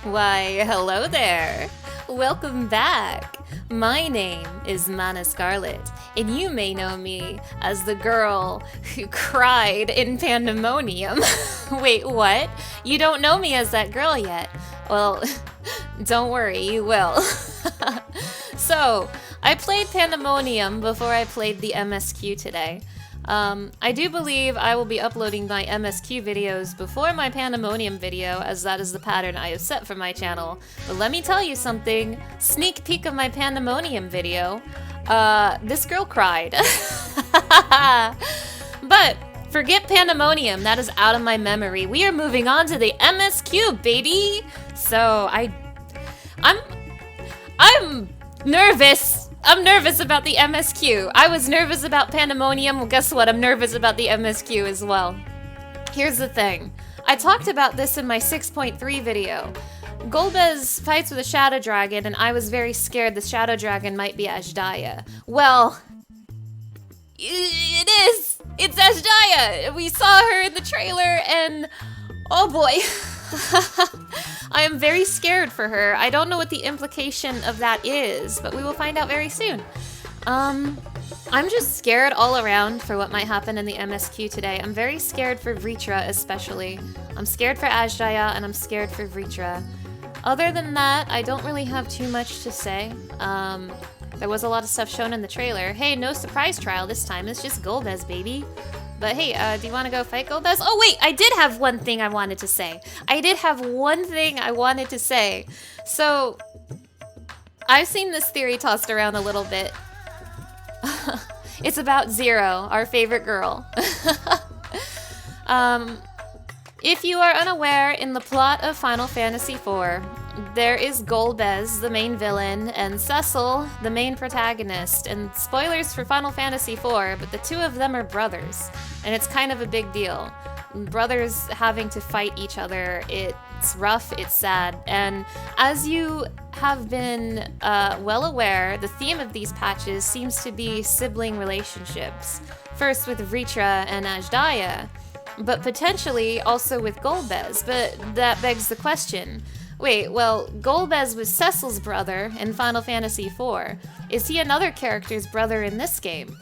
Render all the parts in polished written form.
Why, hello there! Welcome back! My name is Mana Scarlet, and you may know me as the girl who cried in Pandaemonium. Wait, what? You don't know me as that girl yet? Well, don't worry, you will. So, I played Pandaemonium before I played the MSQ today. I do believe I will be uploading my MSQ videos before my Pandaemonium video, as that is the pattern I have set for my channel. But let me tell you something, sneak peek of my Pandaemonium video, this girl cried. But forget Pandaemonium, that is out of my memory. We are moving on to the MSQ, baby! So, I'm nervous. I'm nervous about the MSQ. I was nervous about Pandaemonium. Well, guess what? I'm nervous about the MSQ as well. Here's the thing. I talked about this in my 6.3 video. Golbez fights with a Shadow Dragon, and I was very scared the Shadow Dragon might be Azhdaya. Well, it is! It's Azhdaya! We saw her in the trailer, and oh boy. I am very scared for her. I don't know what the implication of that is, but we will find out very soon. I'm just scared all around for what might happen in the MSQ today. I'm very scared for Vritra especially. I'm scared for Azhdaya, and I'm scared for Vritra. Other than that, I don't really have too much to say. There was a lot of stuff shown in the trailer. Hey, no surprise trial this time. It's just Golbez, baby. But hey, do you want to go fight Golbez? Oh wait, I did have one thing I wanted to say. So, I've seen this theory tossed around a little bit. It's about Zero, our favorite girl. If you are unaware, in the plot of Final Fantasy IV, there is Golbez, the main villain, and Cecil, the main protagonist. And spoilers for Final Fantasy IV, but the two of them are brothers. And it's kind of a big deal. Brothers having to fight each other, it's rough, it's sad. And as you have been well aware, the theme of these patches seems to be sibling relationships. First with Vritra and Azhdaya, but potentially also with Golbez. But that begs the question. Wait, well, Golbez was Cecil's brother in Final Fantasy IV. Is he another character's brother in this game?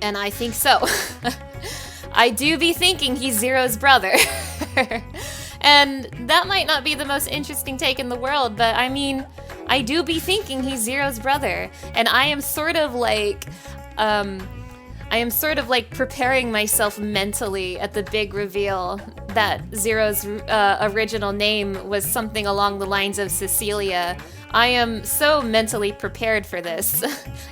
And I think so. I do be thinking he's Zero's brother. And that might not be the most interesting take in the world, but I mean, I do be thinking he's Zero's brother. And I am sort of like preparing myself mentally at the big reveal that Zero's original name was something along the lines of Cecilia. I am so mentally prepared for this.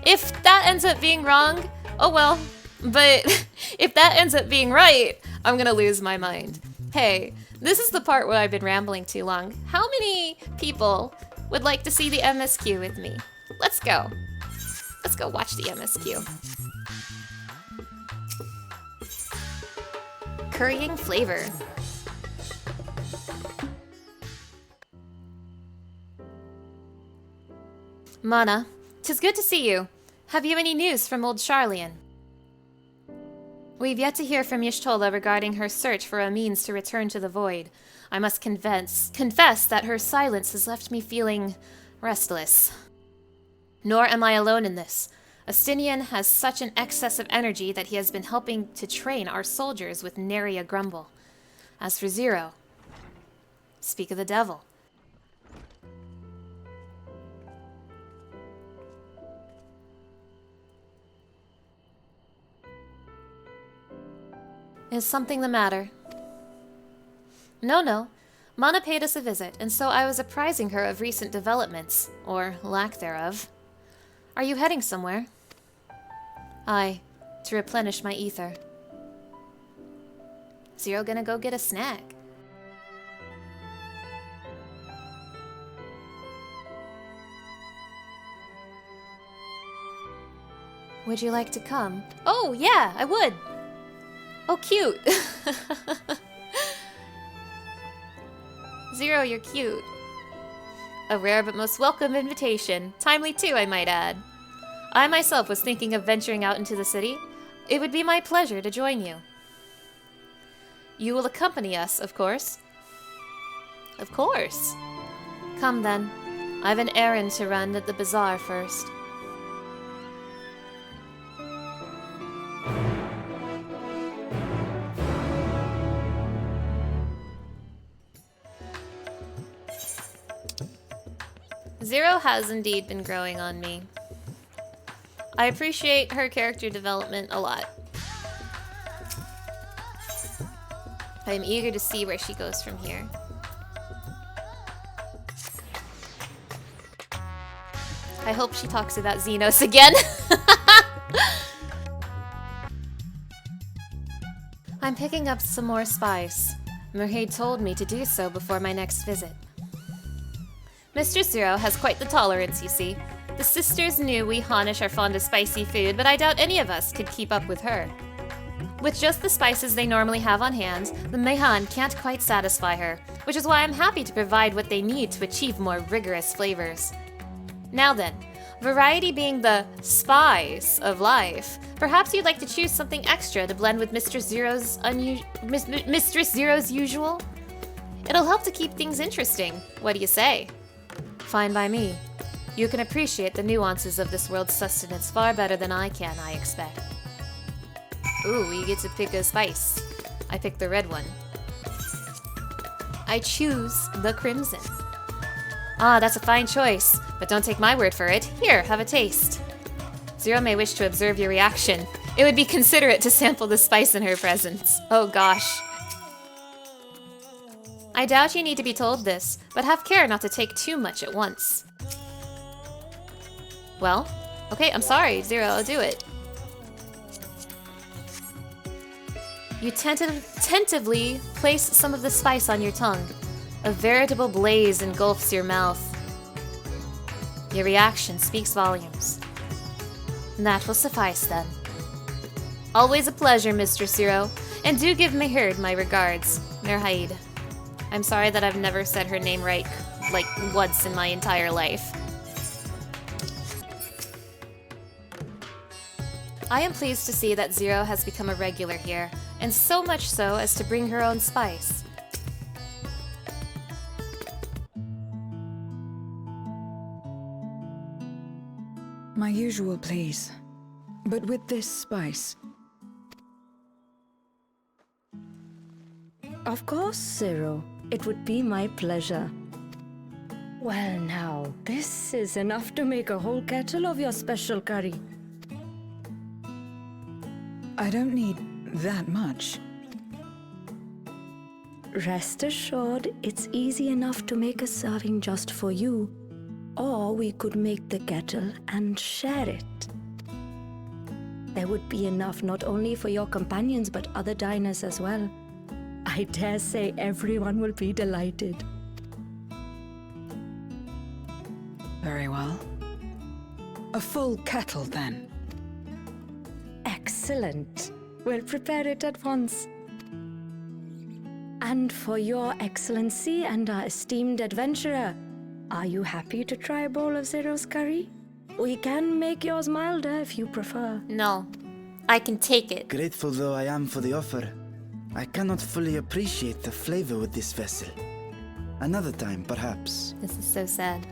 If that ends up being wrong, oh well. But if that ends up being right, I'm gonna lose my mind. Hey, this is the part where I've been rambling too long. How many people would like to see the MSQ with me? Let's go. Let's go watch the MSQ. Currying flavor. Mana, 'tis good to see you. Have you any news from old Sharlayan? We've yet to hear from Y'shtola regarding her search for a means to return to the void. I must confess that her silence has left me feeling restless. Nor am I alone in this. Estinien has such an excess of energy that he has been helping to train our soldiers with nary a grumble. As for Zero, speak of the devil. Is something the matter? No. Mana paid us a visit, and so I was apprising her of recent developments, or lack thereof. Are you heading somewhere? Aye, to replenish my ether. Zero gonna go get a snack. Would you like to come? Oh, yeah, I would! Oh, cute! Zero, you're cute. A rare but most welcome invitation. Timely too, I might add. I myself was thinking of venturing out into the city. It would be my pleasure to join you. You will accompany us, of course. Of course. Come then. I've an errand to run at the bazaar first. Zero has indeed been growing on me. I appreciate her character development a lot. I am eager to see where she goes from here. I hope she talks about Xenos again. I'm picking up some more spice. Merhaid told me to do so before my next visit. Mistress Zero has quite the tolerance, you see. The sisters knew we Hanish are fond of spicy food, but I doubt any of us could keep up with her. With just the spices they normally have on hand, the Mehan can't quite satisfy her, which is why I'm happy to provide what they need to achieve more rigorous flavors. Now then, variety being the spice of life, perhaps you'd like to choose something extra to blend with Mistress Zero's usual? It'll help to keep things interesting. What do you say? Fine by me. You can appreciate the nuances of this world's sustenance far better than I can, I expect. Ooh, we get to pick a spice. I picked the red one. I choose the crimson. Ah, that's a fine choice, but don't take my word for it. Here, have a taste. Zero may wish to observe your reaction. It would be considerate to sample the spice in her presence. Oh gosh. I doubt you need to be told this, but have care not to take too much at once. Well, okay, I'm sorry, Zero, I'll do it. You tentatively place some of the spice on your tongue. A veritable blaze engulfs your mouth. Your reaction speaks volumes. And that will suffice then. Always a pleasure, Mr. Zero, and do give Meherd my regards, Merhaid. I'm sorry that I've never said her name right, like, once in my entire life. I am pleased to see that Zero has become a regular here, and so much so as to bring her own spice. My usual, please. But with this spice. Of course, Zero. It would be my pleasure. Well now, this is enough to make a whole kettle of your special curry. I don't need that much. Rest assured, it's easy enough to make a serving just for you. Or we could make the kettle and share it. There would be enough not only for your companions but other diners as well. I dare say everyone will be delighted. Very well. A full kettle, then. Excellent. We'll prepare it at once. And for your excellency and our esteemed adventurer, are you happy to try a bowl of Zero's curry? We can make yours milder if you prefer. No, I can take it. Grateful though I am for the offer, I cannot fully appreciate the flavor with this vessel. Another time, perhaps. This is so sad.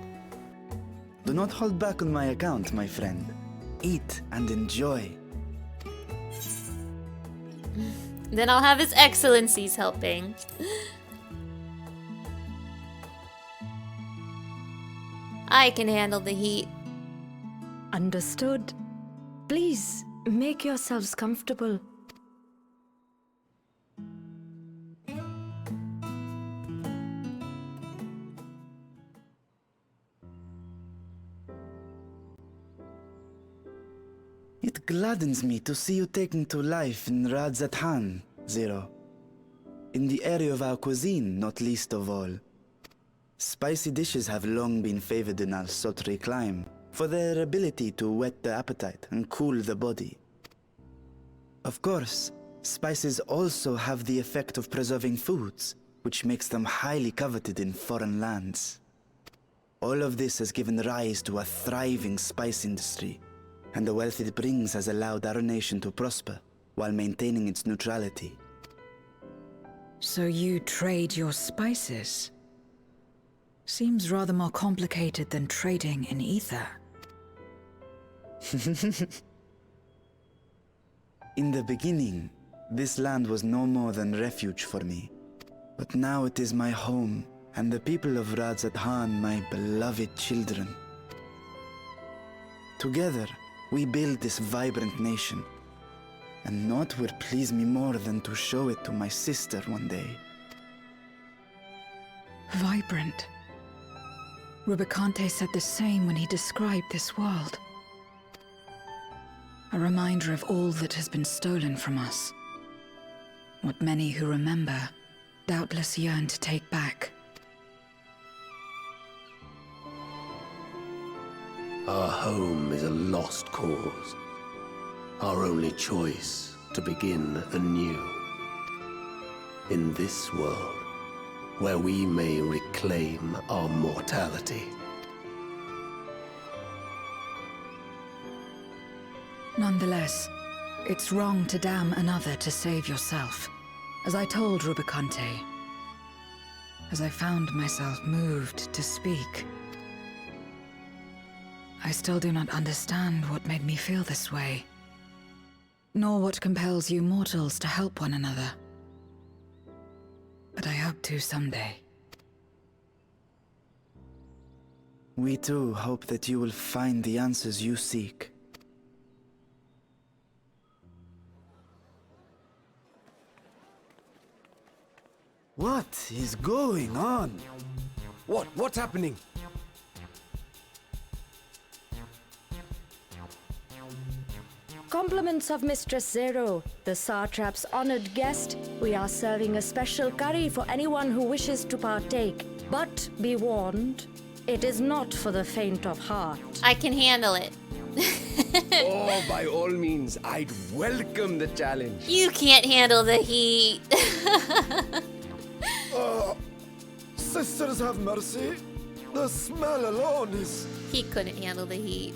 Do not hold back on my account, my friend. Eat and enjoy. Then I'll have His Excellencies helping. I can handle the heat. Understood. Please, make yourselves comfortable. It gladdens me to see you taking to life in Radzathan, Zero. In the area of our cuisine, not least of all. Spicy dishes have long been favored in our sultry clime for their ability to whet the appetite and cool the body. Of course, spices also have the effect of preserving foods, which makes them highly coveted in foreign lands. All of this has given rise to a thriving spice industry, and the wealth it brings has allowed our nation to prosper while maintaining its neutrality. So you trade your spices? Seems rather more complicated than trading in ether. In the beginning, this land was no more than refuge for me. But now it is my home, and the people of Radzathan my beloved children. Together, we build this vibrant nation. And naught would please me more than to show it to my sister one day. Vibrant. Rubicante said the same when he described this world. A reminder of all that has been stolen from us. What many who remember doubtless yearn to take back. Our home is a lost cause. Our only choice to begin anew. In this world, where we may reclaim our mortality. Nonetheless, it's wrong to damn another to save yourself. As I told Rubicante, as I found myself moved to speak. I still do not understand what made me feel this way, nor what compels you mortals to help one another. But I hope to someday. We too hope that you will find the answers you seek. What is going on? What's happening? Compliments of Mistress Zero, the Satrap's honored guest. We are serving a special curry for anyone who wishes to partake. But be warned, it is not for the faint of heart. I can handle it. Oh, by all means, I'd welcome the challenge. You can't handle the heat. Sisters have mercy. The smell alone is... He couldn't handle the heat.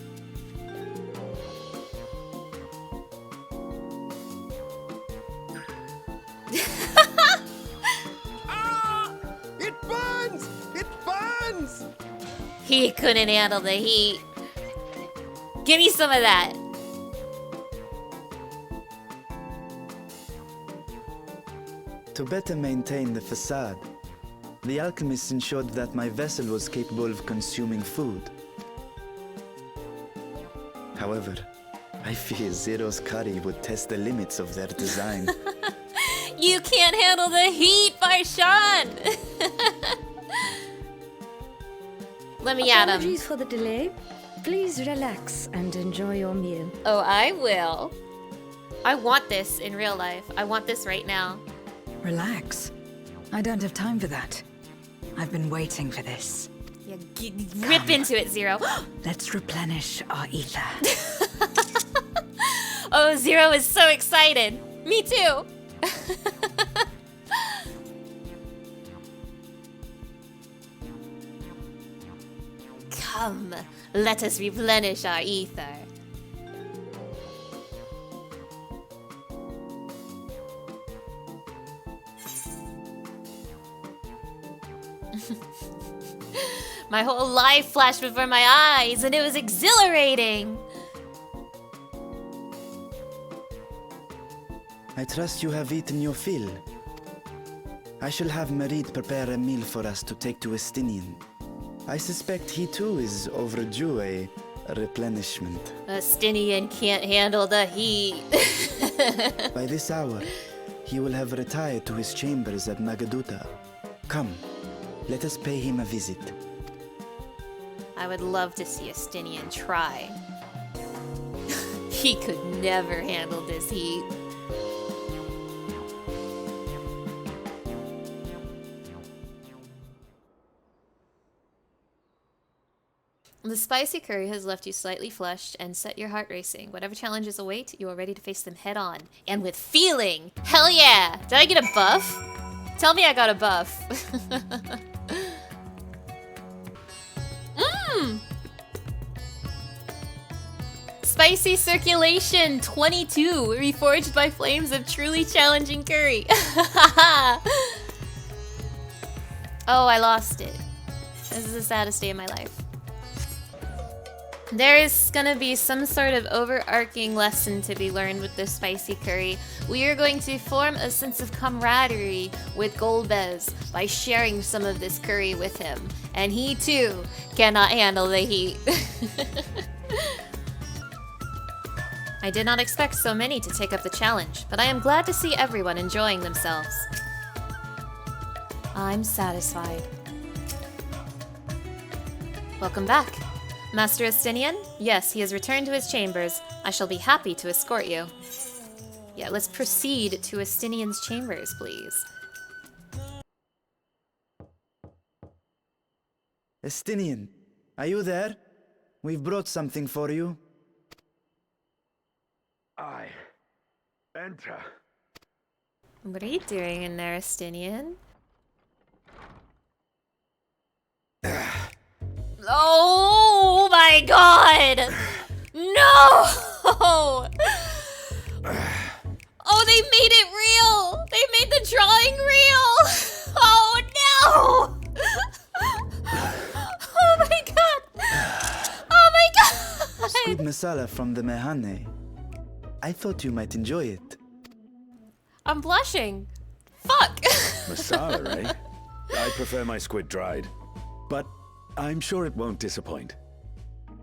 It burns! It burns! He couldn't handle the heat. Give me some of that. To better maintain the facade, the alchemists ensured that my vessel was capable of consuming food. However, I fear Zero's curry would test the limits of their design. You can't handle the heat, Barshan! Let me at him. Apologies for the delay. Please relax and enjoy your meal. Oh, I will. I want this in real life. I want this right now. Relax. I don't have time for that. I've been waiting for this. Yeah, rip into it, Zero. Let's replenish our ether. Oh, Zero is so excited. Me too. Come, let us replenish our ether. My whole life flashed before my eyes, and it was exhilarating. I trust you have eaten your fill. I shall have Merid prepare a meal for us to take to Estinien. I suspect he too is overdue a replenishment. Estinien can't handle the heat. By this hour, he will have retired to his chambers at Magaduta. Come, let us pay him a visit. I would love to see Estinien try. He could never handle this heat. The spicy curry has left you slightly flushed and set your heart racing. Whatever challenges await, you are ready to face them head on. And with feeling! Hell yeah! Did I get a buff? Tell me I got a buff. Spicy circulation 22, reforged by flames of truly challenging curry. Oh, I lost it. This is the saddest day of my life. There is gonna be some sort of overarching lesson to be learned with this spicy curry. We are going to form a sense of camaraderie with Golbez by sharing some of this curry with him. And he too cannot handle the heat. I did not expect so many to take up the challenge, but I am glad to see everyone enjoying themselves. I'm satisfied. Welcome back. Master Estinien? Yes, he has returned to his chambers. I shall be happy to escort you. Yeah, let's proceed to Estinien's chambers, please. Estinien, are you there? We've brought something for you. I enter. What are you doing in there, Estinien? Oh my god! No! Oh, they made it real! They made the drawing real! Oh no! Oh my god! Oh my god! Squid masala from the Mehane. I thought you might enjoy it. I'm blushing. Fuck! Masala, eh? I prefer my squid dried. But I'm sure it won't disappoint.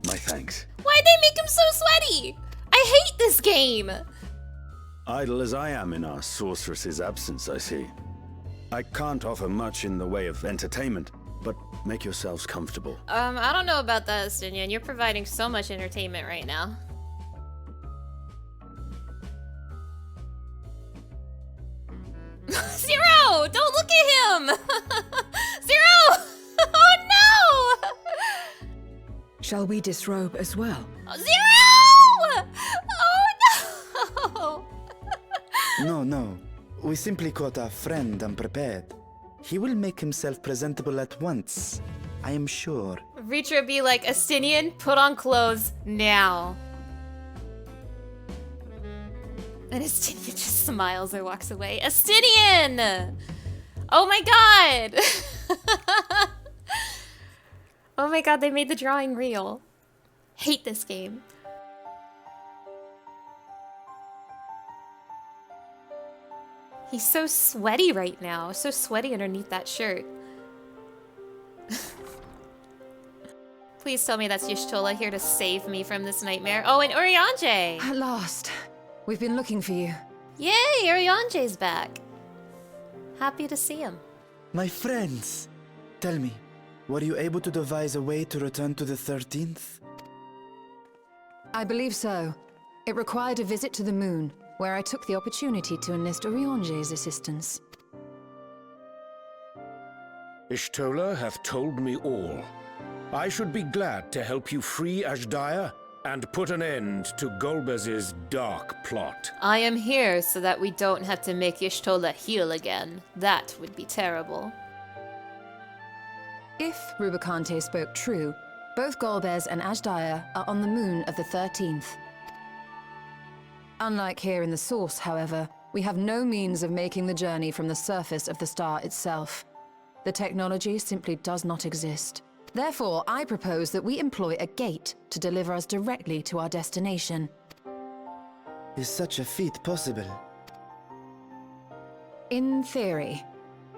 My thanks. Why'd they make him so sweaty? I hate this game! Idle as I am in our sorceress's absence, I see. I can't offer much in the way of entertainment, but make yourselves comfortable. I don't know about that, Estinien. You're providing so much entertainment right now. Zero! Don't look at him! Zero! Oh no! Shall we disrobe as well? Zero! Oh no! No. We simply caught our friend unprepared. He will make himself presentable at once, I am sure. Reacher be like, Estinien, put on clothes now. And Estinien just smiles and walks away. Estinien! Oh my god! Oh my god, they made the drawing real. Hate this game. He's so sweaty right now. So sweaty underneath that shirt. Please tell me that's Y'shtola here to save me from this nightmare. Oh, and Urianger! At last. We've been looking for you. Yay, Urianger's back. Happy to see him. My friends, tell me, were you able to devise a way to return to the 13th? I believe so. It required a visit to the moon, where I took the opportunity to enlist Urianger's assistance. Y'shtola hath told me all. I should be glad to help you free Azhdaya and put an end to Golbez's dark plot. I am here so that we don't have to make Y'shtola heal again. That would be terrible. If Rubicante spoke true, both Golbez and Azhdaya are on the moon of the 13th. Unlike here in the Source, however, we have no means of making the journey from the surface of the star itself. The technology simply does not exist. Therefore, I propose that we employ a gate to deliver us directly to our destination. Is such a feat possible? In theory.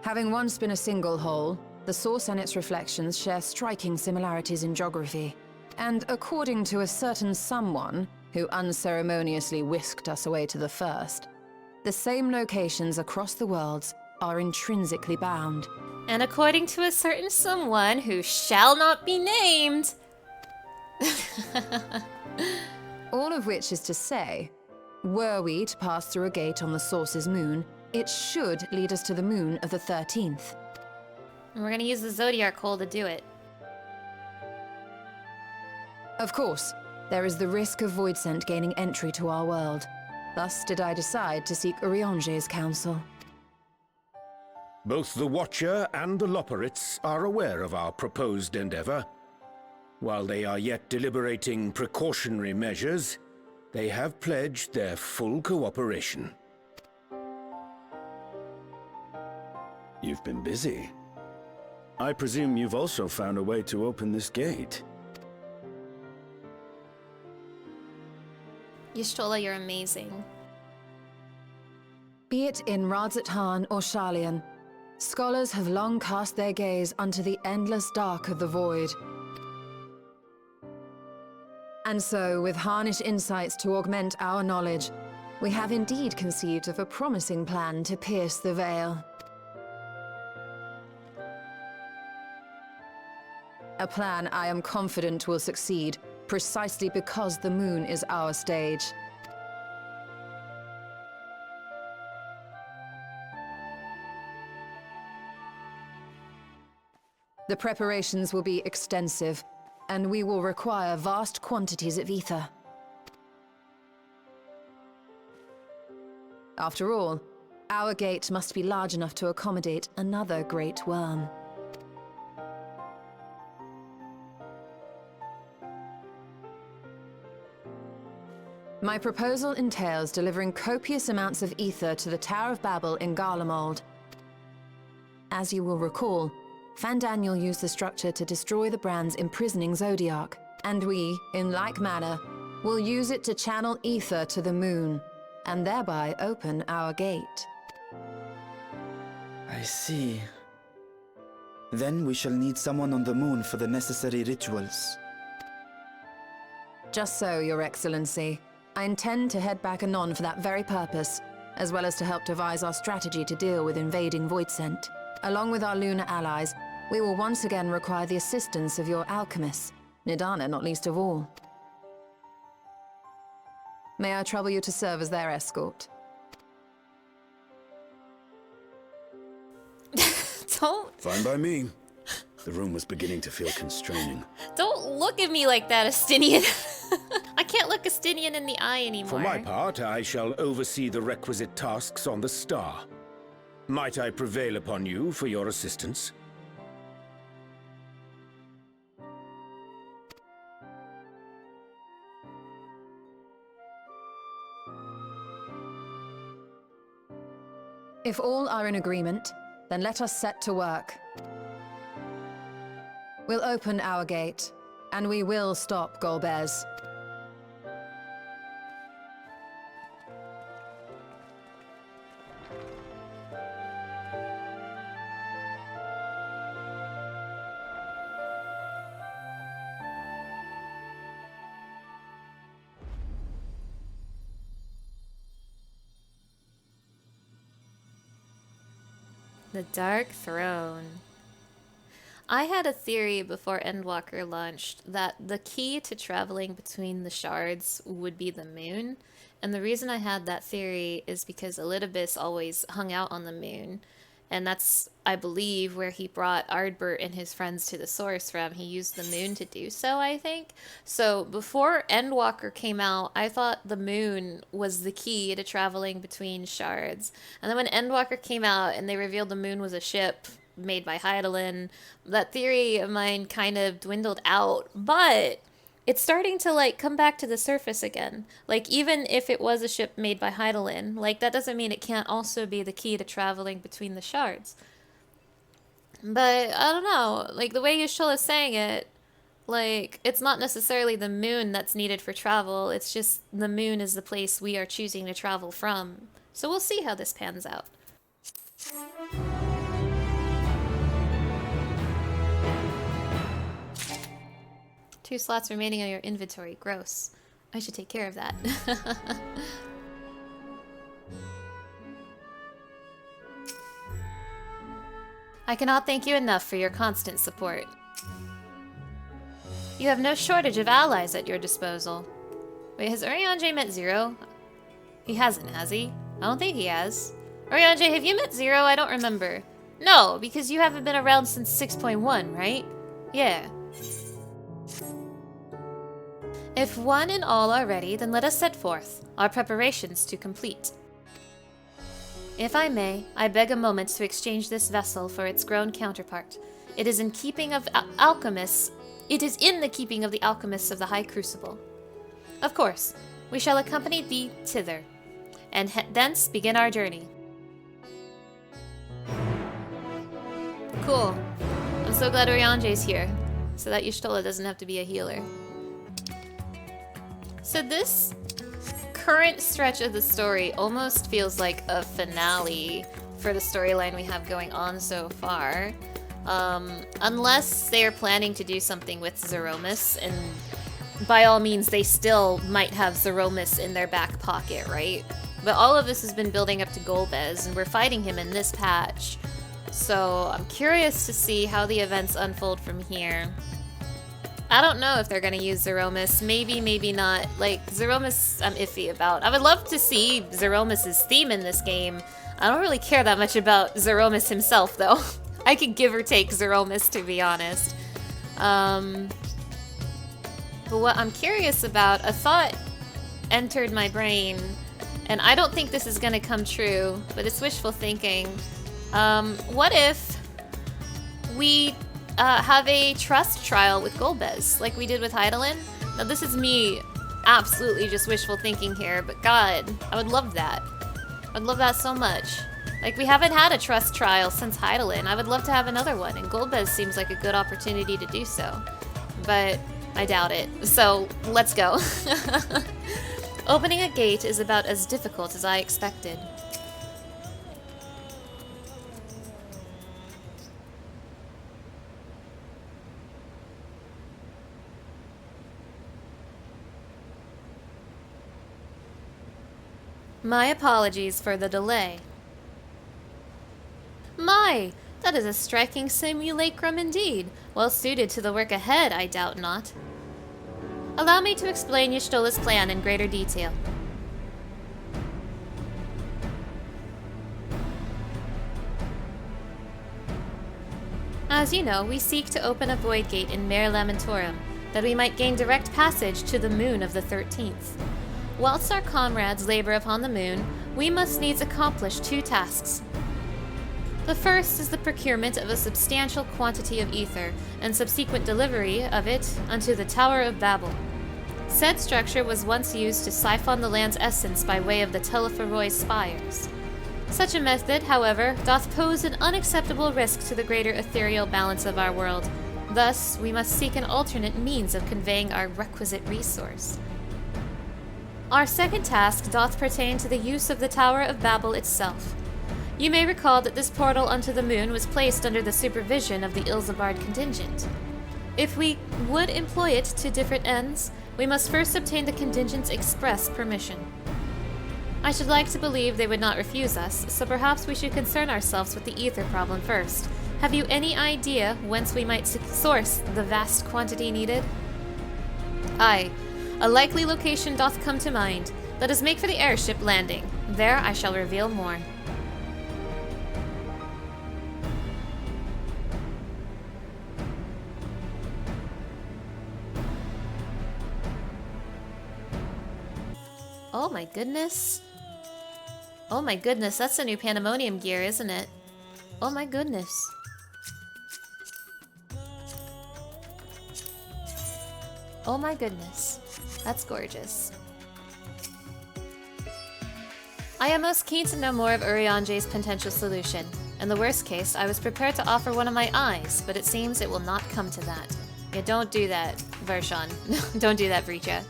Having once been a single hole, the Source and its reflections share striking similarities in geography. And according to a certain someone who unceremoniously whisked us away to the first, the same locations across the worlds are intrinsically bound. And according to a certain someone who shall not be named... All of which is to say, were we to pass through a gate on the Source's moon, it should lead us to the moon of the 13th. And we're gonna use the Zodiac Hole to do it. Of course, there is the risk of Voidsent gaining entry to our world. Thus did I decide to seek Urianger's counsel. Both the Watcher and the Loporrits are aware of our proposed endeavor. While they are yet deliberating precautionary measures, they have pledged their full cooperation. You've been busy. I presume you've also found a way to open this gate. Y'shtola, you're amazing. Be it in Radzat or Sharlayan, scholars have long cast their gaze unto the endless dark of the void. And so, with harnish insights to augment our knowledge, we have indeed conceived of a promising plan to pierce the veil. A plan I am confident will succeed, precisely because the moon is our stage. The preparations will be extensive, and we will require vast quantities of ether. After all, our gate must be large enough to accommodate another great worm. My proposal entails delivering copious amounts of ether to the Tower of Babel in Garlemald. As you will recall, Fandaniel used the structure to destroy the Brand's imprisoning Zodiac, and we, in like manner, will use it to channel ether to the moon, and thereby open our gate. I see. Then we shall need someone on the moon for the necessary rituals. Just so, Your Excellency. I intend to head back anon for that very purpose, as well as to help devise our strategy to deal with invading Voidsent. Along with our lunar allies, we will once again require the assistance of your alchemists, Nidana not least of all. May I trouble you to serve as their escort? Don't Fine by me. The room was beginning to feel constraining. look at me like that, Estinien. I can't look Estinien in the eye anymore. For my part, I shall oversee the requisite tasks on the star. Might I prevail upon you for your assistance? If all are in agreement, then let us set to work. We'll open our gate, and we will stop Golbez. The Dark Throne. I had a theory before Endwalker launched that the key to traveling between the shards would be the moon. And the reason I had that theory is because Elidibus always hung out on the moon. And that's, I believe, where he brought Ardbert and his friends to the source from. He used the moon to do so, I think. So before Endwalker came out, I thought the moon was the key to traveling between shards. And then when Endwalker came out and they revealed the moon was a ship made by Hydaelyn, that theory of mine kind of dwindled out. But it's starting to, like, come back to the surface again. Like, even if it was a ship made by Hydaelyn, like, that doesn't mean it can't also be the key to traveling between the shards. But, I don't know, like, the way Y'shtola's saying it, like, it's not necessarily the moon that's needed for travel, it's just the moon is the place we are choosing to travel from. So we'll see how this pans out. 2 slots remaining on your inventory. Gross. I should take care of that. I cannot thank you enough for your constant support. You have no shortage of allies at your disposal. Wait, has Urianger met Zero? He hasn't, has he? I don't think he has. Urianger, have you met Zero? I don't remember. No, because you haven't been around since 6.1, right? Yeah. If one and all are ready, then let us set forth, our preparations to complete. If I may, I beg a moment to exchange this vessel for its grown counterpart. It is in keeping of alchemists. It is in the keeping of the alchemists of the High Crucible. Of course, we shall accompany thee thither, and thence begin our journey. Cool. I'm so glad Urianje's here, so that Y'shtola doesn't have to be a healer. So this current stretch of the story almost feels like a finale for the storyline we have going on so far. Unless they are planning to do something with Zeromus, and by all means they still might have Zeromus in their back pocket, right? But all of this has been building up to Golbez, and we're fighting him in this patch. So I'm curious to see how the events unfold from here. I don't know if they're gonna use Zeromus. Maybe, maybe not. Like, Zeromus I'm iffy about. I would love to see Zeromus' theme in this game. I don't really care that much about Zeromus himself, though. I could give or take Zeromus, to be honest. But what I'm curious about, a thought entered my brain, and I don't think this is gonna come true, but it's wishful thinking. What if we have a trust trial with Golbez, like we did with Hydaelyn? Now this is me absolutely just wishful thinking here, but god, I would love that. I'd love that so much. Like, we haven't had a trust trial since Hydaelyn. I would love to have another one, and Golbez seems like a good opportunity to do so. But I doubt it, so let's go. Opening a gate is about as difficult as I expected. My apologies for the delay. My, that is a striking simulacrum indeed. Well suited to the work ahead, I doubt not. Allow me to explain Y'shtola's plan in greater detail. As you know, we seek to open a void gate in Mare Lamentorum, that we might gain direct passage to the moon of the 13th. Whilst our comrades labor upon the moon, we must needs accomplish two tasks. The first is the procurement of a substantial quantity of ether, and subsequent delivery of it unto the Tower of Babel. Said structure was once used to siphon the land's essence by way of the Telephoroi spires. Such a method, however, doth pose an unacceptable risk to the greater ethereal balance of our world. Thus, we must seek an alternate means of conveying our requisite resource. Our second task doth pertain to the use of the Tower of Babel itself. You may recall that this portal unto the moon was placed under the supervision of the Ilzabard contingent. If we would employ it to different ends, we must first obtain the contingent's express permission. I should like to believe they would not refuse us, so perhaps we should concern ourselves with the ether problem first. Have you any idea whence we might source the vast quantity needed? Aye, a likely location doth come to mind. Let us make for the airship landing. There I shall reveal more. Oh my goodness. Oh my goodness, that's the new Pandaemonium gear, isn't it? Oh my goodness. Oh my goodness. That's gorgeous. I am most keen to know more of Urianje's potential solution. In the worst case, I was prepared to offer one of my eyes, but it seems it will not come to that. Yeah, don't do that, Vershawn. Don't do that, Breacha.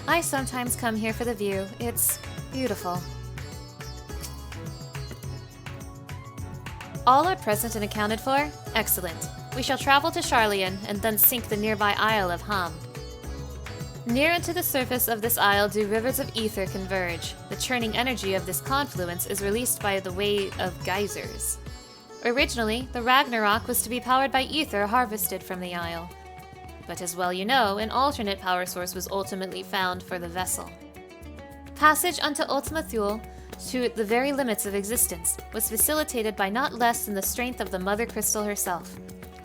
I sometimes come here for the view. It's beautiful. All are present and accounted for? Excellent. We shall travel to Sharlayan and then sink the nearby Isle of Ham. Near unto the surface of this isle do rivers of ether converge. The churning energy of this confluence is released by the way of geysers. Originally, the Ragnarok was to be powered by ether harvested from the isle. But as well you know, an alternate power source was ultimately found for the vessel. Passage unto Ultima Thule, to the very limits of existence, was facilitated by not less than the strength of the Mother Crystal herself.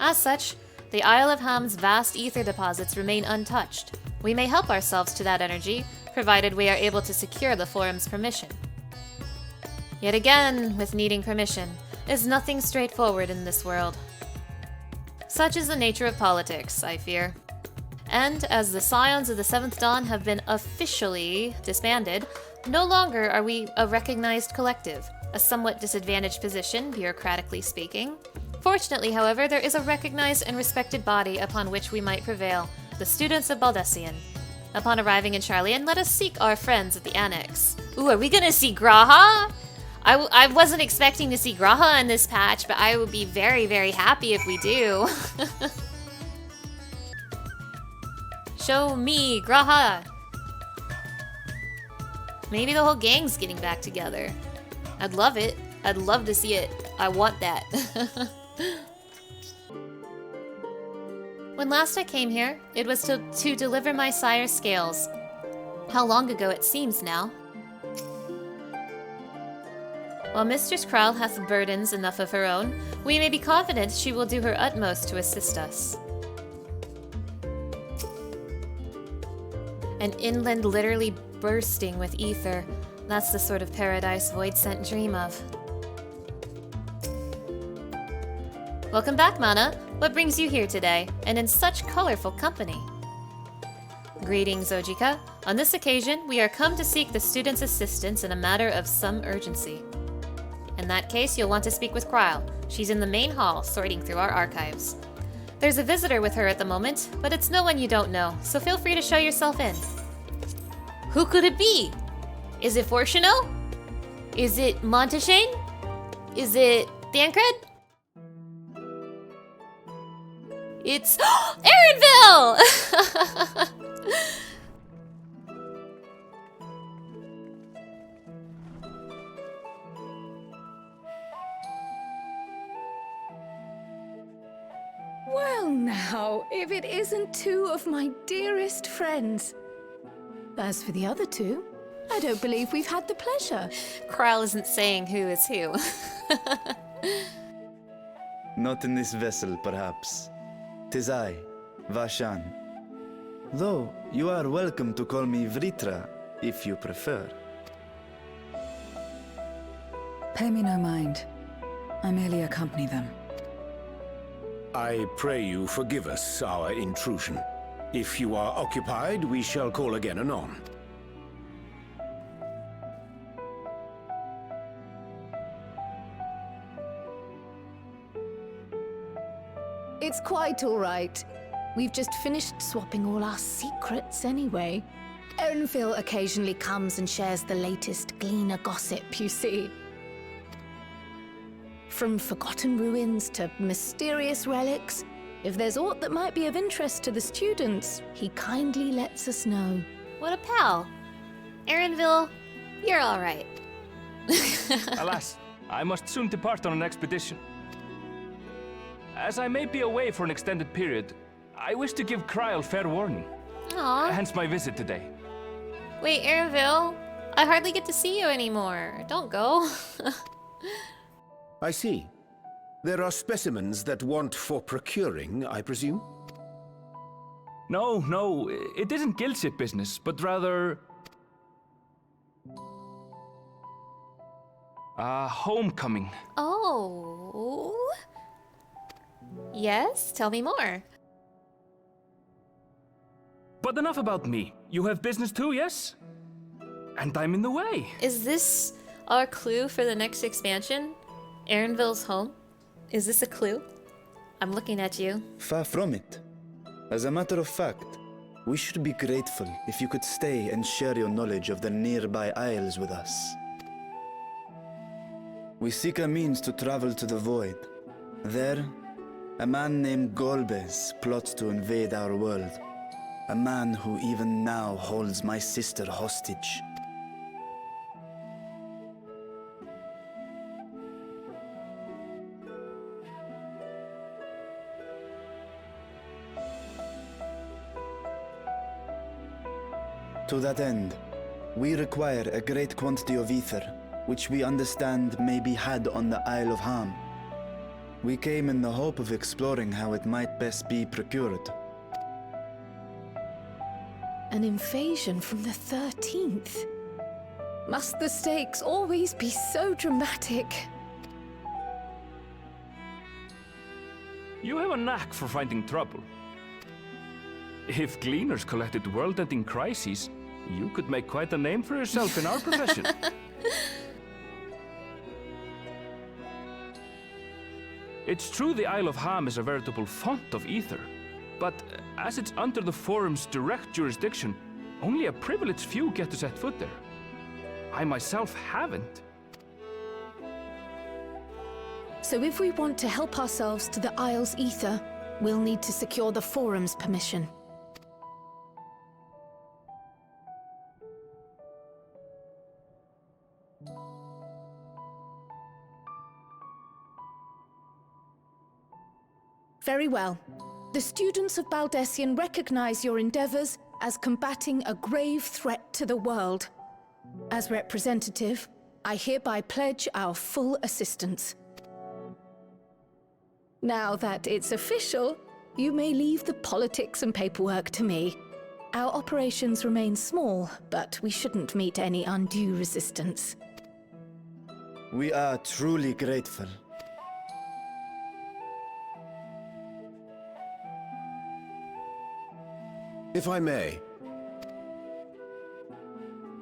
As such, the Isle of Ham's vast ether deposits remain untouched. We may help ourselves to that energy, provided we are able to secure the Forum's permission. Yet again, with needing permission, is nothing straightforward in this world. Such is the nature of politics, I fear. And as the Scions of the Seventh Dawn have been officially disbanded, no longer are we a recognized collective, a somewhat disadvantaged position, bureaucratically speaking. Fortunately, however, there is a recognized and respected body upon which we might prevail, the students of Baldessian. Upon arriving in Sharlayan, let us seek our friends at the Annex. Ooh, are we gonna see Graha? I wasn't expecting to see Graha in this patch, but I would be very, very happy if we do. Show me Graha! Maybe the whole gang's getting back together. I'd love it. I'd love to see it. I want that. When last I came here, it was to deliver my sire's scales. How long ago it seems now. While Mistress Krall hath burdens enough of her own, we may be confident she will do her utmost to assist us. An inland literally bursting with ether. That's the sort of paradise Voidsent dream of. Welcome back, Mana. What brings you here today, and in such colorful company? Greetings, Ojika. On this occasion, we are come to seek the student's assistance in a matter of some urgency. In that case, you'll want to speak with Kryle. She's in the main hall, sorting through our archives. There's a visitor with her at the moment, but it's no one you don't know, so feel free to show yourself in. Who could it be? Is it Fortuno? Is it Monteshane? Is it Thancred? It's Erenville! Well now, if it isn't two of my dearest friends. As for the other two, I don't believe we've had the pleasure. Kryle isn't saying who is who. Not in this vessel, perhaps. 'Tis I, Vashan. Though, you are welcome to call me Vritra, if you prefer. Pay me no mind. I merely accompany them. I pray you forgive us our intrusion. If you are occupied, we shall call again anon. It's quite all right. We've just finished swapping all our secrets anyway. Erenville occasionally comes and shares the latest Gleaner gossip, you see. From forgotten ruins to mysterious relics, if there's aught that might be of interest to the students, he kindly lets us know. What a pal. Erenville, you're alright. Alas, I must soon depart on an expedition. As I may be away for an extended period, I wish to give Kryle fair warning. Aww. Hence my visit today. Wait, Erenville, I hardly get to see you anymore. Don't go. I see. There are specimens that want for procuring, I presume? No, it isn't guildship business, but rather... homecoming. Oh. Yes, tell me more. But enough about me. You have business too, yes? And I'm in the way. Is this our clue for the next expansion? Erenville's home? Is this a clue? I'm looking at you. Far from it. As a matter of fact, we should be grateful if you could stay and share your knowledge of the nearby isles with us. We seek a means to travel to the Void. There, a man named Golbez plots to invade our world. A man who even now holds my sister hostage. To that end, we require a great quantity of ether, which we understand may be had on the Isle of Ham. We came in the hope of exploring how it might best be procured. An invasion from the 13th. Must the stakes always be so dramatic? You have a knack for finding trouble. If Gleaners collected world-ending crises, you could make quite a name for yourself in our profession. It's true the Isle of Ham is a veritable font of ether, but as it's under the Forum's direct jurisdiction, only a privileged few get to set foot there. I myself haven't. So if we want to help ourselves to the Isle's ether, we'll need to secure the Forum's permission. Very well. The students of Baldessian recognize your endeavors as combating a grave threat to the world. As representative, I hereby pledge our full assistance. Now that it's official, you may leave the politics and paperwork to me. Our operations remain small, but we shouldn't meet any undue resistance. We are truly grateful. If I may.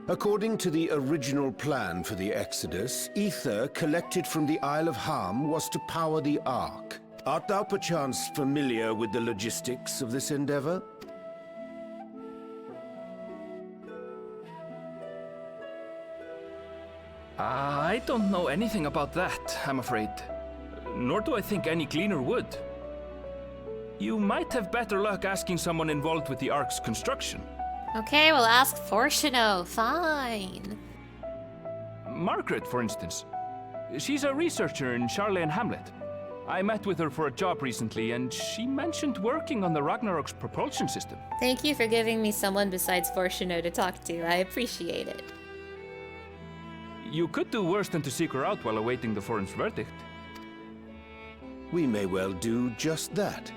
According to the original plan for the Exodus, ether collected from the Isle of Ham was to power the Ark. Art thou perchance familiar with the logistics of this endeavor? I don't know anything about that, I'm afraid. Nor do I think any cleaner would. You might have better luck asking someone involved with the Ark's construction. Okay, we'll ask Fortuno. Fine. Margaret, for instance. She's a researcher in Sharlayan Hamlet. I met with her for a job recently, and she mentioned working on the Ragnarok's propulsion system. Thank you for giving me someone besides Fortuno to talk to. I appreciate it. You could do worse than to seek her out while awaiting the Forum's verdict. We may well do just that.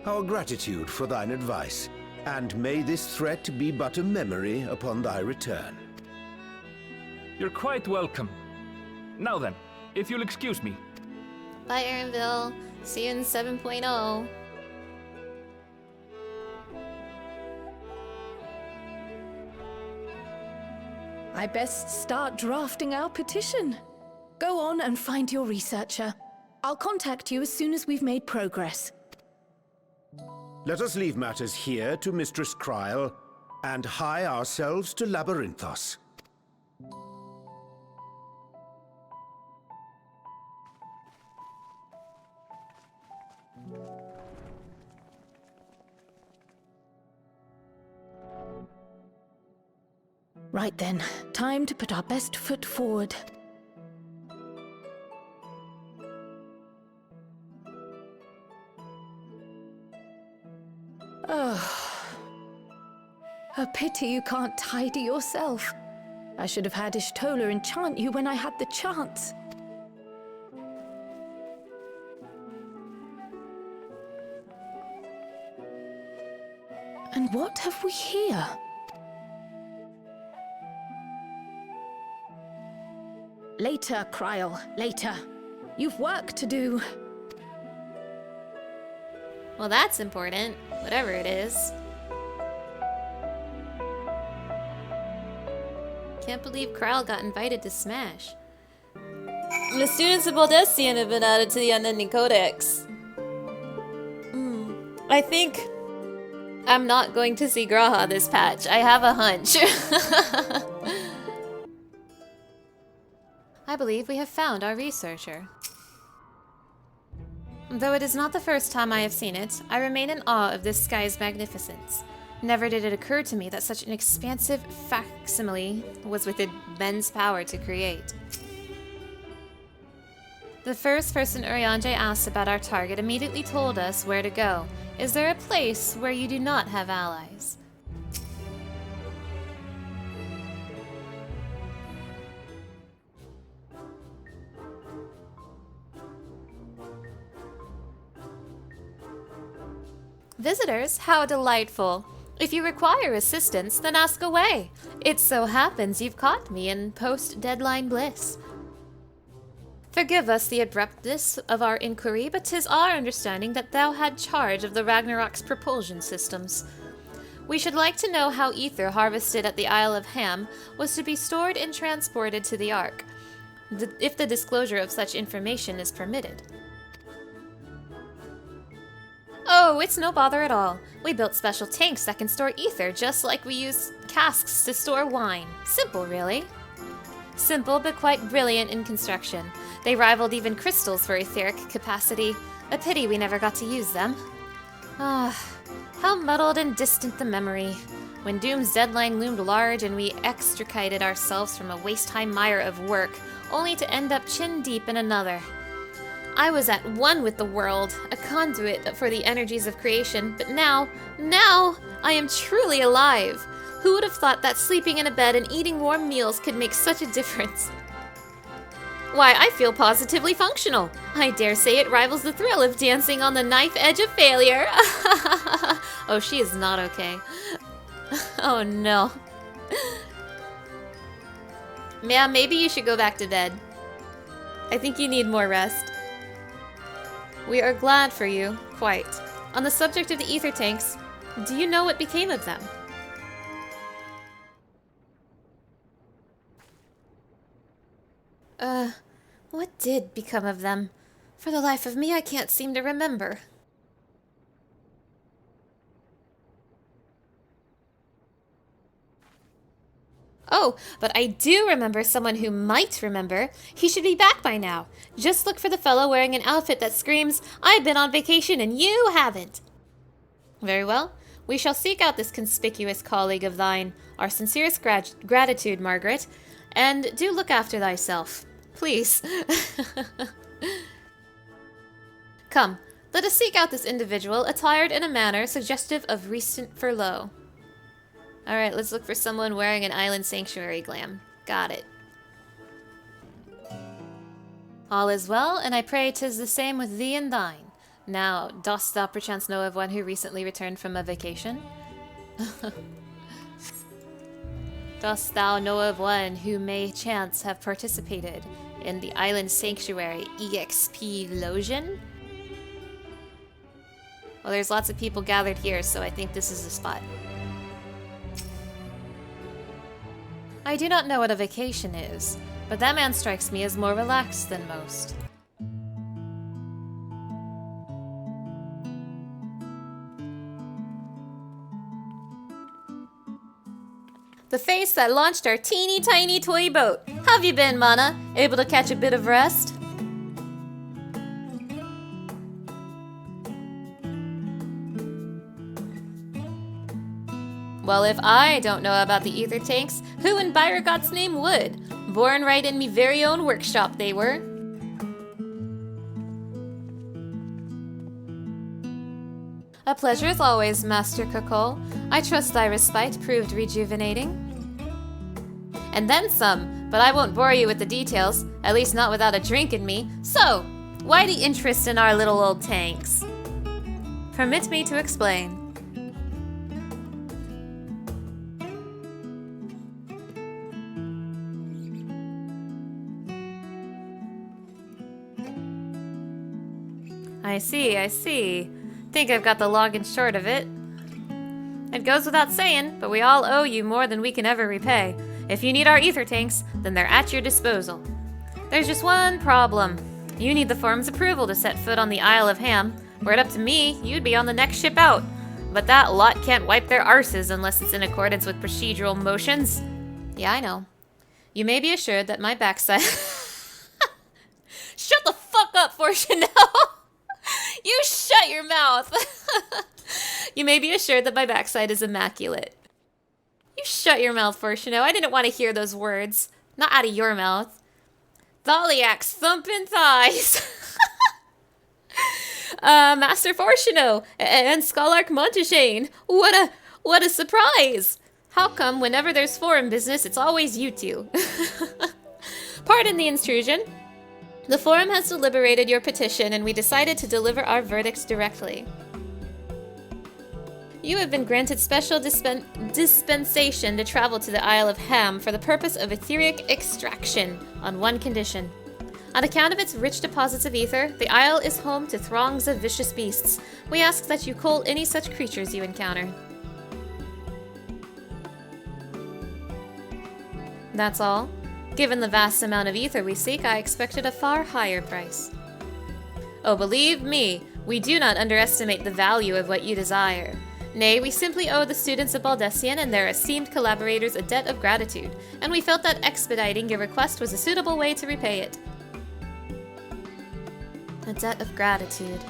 Our gratitude for thine advice, and may this threat be but a memory upon thy return. You're quite welcome. Now then, if you'll excuse me. Bye, Aaronville. See you in 7.0. I best start drafting our petition. Go on and find your researcher. I'll contact you as soon as we've made progress. Let us leave matters here to Mistress Kryl, and hie ourselves to Labyrinthos. Right then, time to put our best foot forward. Oh. A pity you can't tidy yourself. I should have had Ishtola enchant you when I had the chance. And what have we here? Later, Kryl, later. You've work to do. Well, that's important, whatever it is. Can't believe Kryl got invited to Smash. The students of Baldessian have been added to the Unending Codex. I think I'm not going to see Graha this patch. I have a hunch. I believe we have found our researcher. Though it is not the first time I have seen it, I remain in awe of this sky's magnificence. Never did it occur to me that such an expansive facsimile was within men's power to create. The first person Urianger asked about our target immediately told us where to go. Is there a place where you do not have allies? Visitors, how delightful. If you require assistance, then ask away. It so happens you've caught me in post-deadline bliss. Forgive us the abruptness of our inquiry, but 'tis our understanding that thou had charge of the Ragnarok's propulsion systems. We should like to know how ether harvested at the Isle of Ham was to be stored and transported to the Ark, if the disclosure of such information is permitted. Oh, it's no bother at all. We built special tanks that can store ether, just like we use casks to store wine. Simple, really. Simple, but quite brilliant in construction. They rivaled even crystals for etheric capacity. A pity we never got to use them. Ah, how muddled and distant the memory. When Doom's deadline loomed large and we extricated ourselves from a waist-high mire of work, only to end up chin-deep in another. I was at one with the world, a conduit for the energies of creation, but now I am truly alive. Who would have thought that sleeping in a bed and eating warm meals could make such a difference? Why, I feel positively functional. I dare say it rivals the thrill of dancing on the knife edge of failure. Oh, she is not okay. Oh no. Yeah, maybe you should go back to bed. I think you need more rest. We are glad for you, quite. On the subject of the ether tanks, do you know what became of them? What did become of them? For the life of me, I can't seem to remember. Oh, but I do remember someone who might remember. He should be back by now. Just look for the fellow wearing an outfit that screams, "I've been on vacation and you haven't." Very well. We shall seek out this conspicuous colleague of thine. Our sincerest gratitude, Margaret. And do look after thyself. Please. Come, let us seek out this individual, attired in a manner suggestive of recent furlough. Alright, let's look for someone wearing an island sanctuary glam. Got it. All is well, and I pray 'tis the same with thee and thine. Now, dost thou perchance know of one who recently returned from a vacation? Dost thou know of one who may chance have participated in the Island Sanctuary EXP Losion? Well, there's lots of people gathered here, so I think this is the spot. I do not know what a vacation is, but that man strikes me as more relaxed than most. The face that launched our teeny tiny toy boat. How've you been, Mana? Able to catch a bit of rest? Well, if I don't know about the ether tanks, who in Byregot's name would? Born right in me very own workshop they were. A pleasure as always, Master Kakol. I trust thy respite proved rejuvenating. And then some, but I won't bore you with the details, at least not without a drink in me. So, why the interest in our little old tanks? Permit me to explain. I see. Think I've got the long and short of it. It goes without saying, but we all owe you more than we can ever repay. If you need our ether tanks, then they're at your disposal. There's just one problem. You need the forum's approval to set foot on the Isle of Ham. Were it up to me, you'd be on the next ship out. But that lot can't wipe their arses unless it's in accordance with procedural motions. Yeah, I know. You may be assured that my backside... Shut the fuck up, Fortunel! You shut your mouth! You may be assured that my backside is immaculate. You shut your mouth, Fortuno. I didn't want to hear those words. Not out of your mouth. Thaliak's thumping thighs. Master Fortuno and Scholark Monteshane. What a surprise! How come whenever there's forum business, it's always you two? Pardon the intrusion. The forum has deliberated your petition, and we decided to deliver our verdicts directly. You have been granted special dispensation to travel to the Isle of Ham for the purpose of etheric extraction, on one condition. On account of its rich deposits of ether, the isle is home to throngs of vicious beasts. We ask that you cull any such creatures you encounter. That's all. Given the vast amount of ether we seek, I expected a far higher price. Oh, believe me, We do not underestimate the value of what you desire. Nay, we simply owe the students of Baldessian and their esteemed collaborators a debt of gratitude, and we felt that expediting your request was a suitable way to repay it. A debt of gratitude.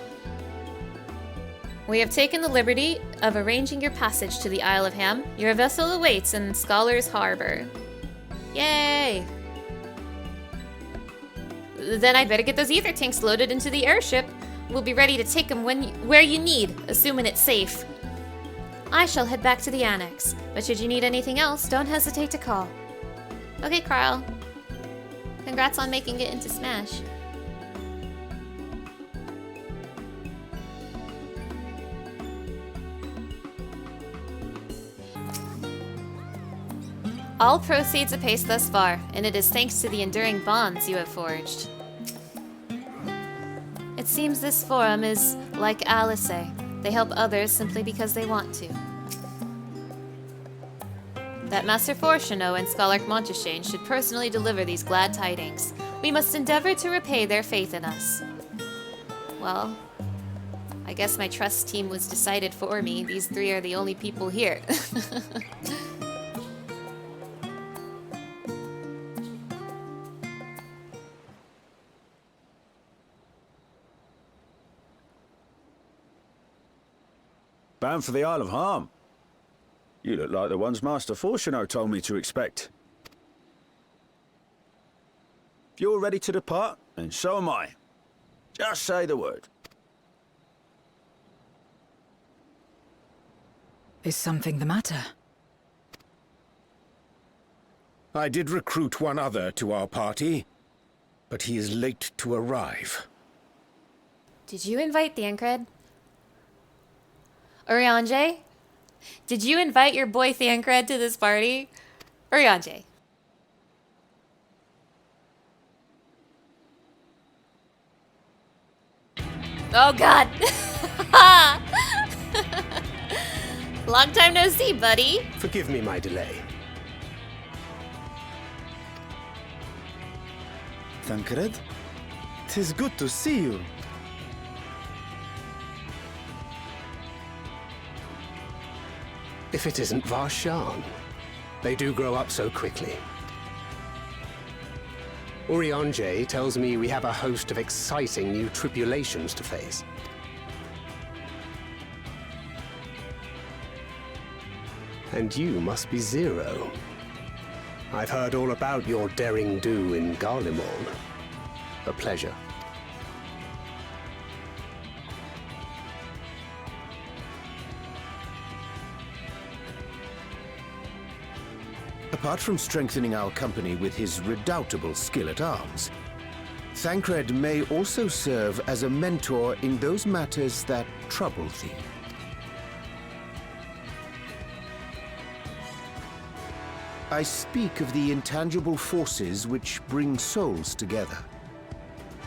We have taken the liberty of arranging your passage to the Isle of Ham. Your vessel awaits in Scholar's Harbor. Yay! Then I'd better get those ether tanks loaded into the airship. We'll be ready to take them where you need, assuming it's safe. I shall head back to the annex, but should you need anything else, don't hesitate to call. Okay, Carl. Congrats on making it into Smash. All proceeds apace thus far, and it is thanks to the enduring bonds you have forged. It seems this forum is like Alice. They help others simply because they want to. That Master Fortuno and Scholar Monteshain should personally deliver these glad tidings. We must endeavor to repay their faith in us. Well, I guess my trust team was decided for me. These three are the only people here. Bound for the Isle of Harm. You look like the ones Master Fortuno told me to expect. If you're ready to depart, then so am I. Just say the word. Is something the matter? I did recruit one other to our party, but he is late to arrive. Did you invite Thancred? Urianger? Did you invite your boy Thancred to this party? Urianger. Oh god! Long time no see, buddy. Forgive me my delay. Thancred? 'Tis good to see you. If it isn't Varshan. They do grow up so quickly. Urianger tells me we have a host of exciting new tribulations to face. And you must be Zero. I've heard all about your daring do in Garlemald. A pleasure. Apart from strengthening our company with his redoubtable skill at arms, Thancred may also serve as a mentor in those matters that trouble thee. I speak of the intangible forces which bring souls together.